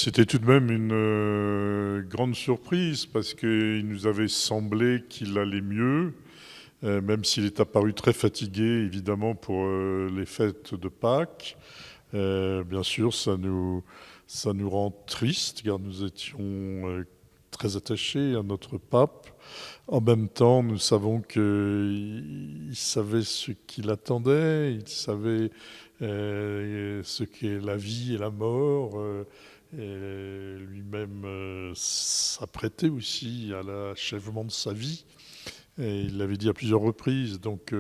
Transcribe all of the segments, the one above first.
C'était tout de même une grande surprise parce qu'il nous avait semblé qu'il allait mieux, même s'il est apparu très fatigué, évidemment, pour les fêtes de Pâques. Bien sûr, ça nous rend triste, car nous étions très attachés à notre pape. En même temps, nous savons qu'il savait ce qu'il attendait, il savait ce qu'est la vie et la mort. Et lui-même s'apprêtait aussi à l'achèvement de sa vie. Et il l'avait dit à plusieurs reprises. Donc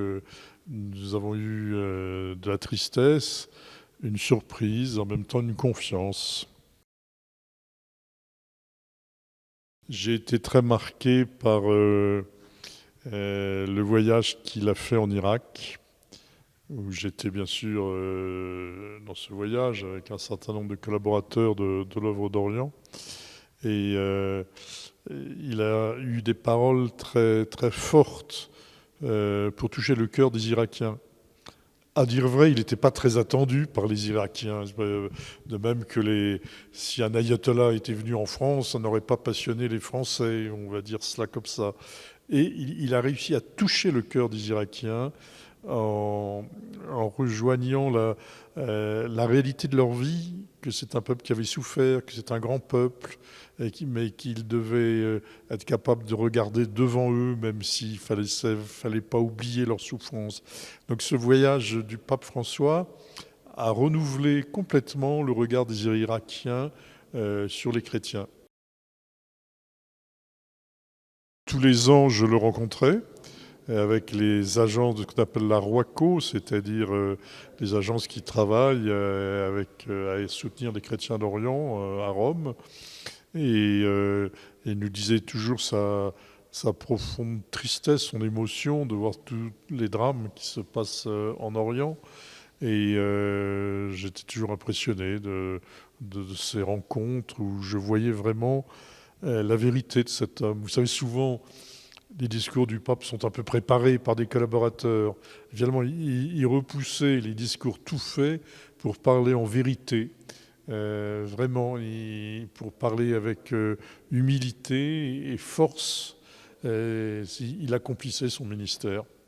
nous avons eu de la tristesse, une surprise, en même temps une confiance. J'ai été très marqué par le voyage qu'il a fait en Irak, où j'étais bien sûr dans ce voyage avec un certain nombre de collaborateurs de l'œuvre d'Orient. Et il a eu des paroles très, très fortes pour toucher le cœur des Irakiens. À dire vrai, il n'était pas très attendu par les Irakiens. De même que si un ayatollah était venu en France, ça n'aurait pas passionné les Français, on va dire cela comme ça. Et il a réussi à toucher le cœur des Irakiens en rejoignant la réalité de leur vie, que c'est un peuple qui avait souffert, que c'est un grand peuple, mais qu'ils devaient être capables de regarder devant eux, même s'il fallait pas oublier leur souffrance. Donc ce voyage du pape François a renouvelé complètement le regard des Irakiens sur les chrétiens. Tous les ans, je le rencontrais avec les agences de ce qu'on appelle la ROACO, c'est-à-dire les agences qui travaillent à soutenir les chrétiens d'Orient à Rome. Et il nous disait toujours sa profonde tristesse, son émotion de voir tous les drames qui se passent en Orient. Et j'étais toujours impressionné de ces rencontres où je voyais vraiment la vérité de cet homme. Vous savez, souvent, les discours du pape sont un peu préparés par des collaborateurs. Finalement, il repoussait les discours tout faits pour parler en vérité. Vraiment, pour parler avec humilité et force, il accomplissait son ministère.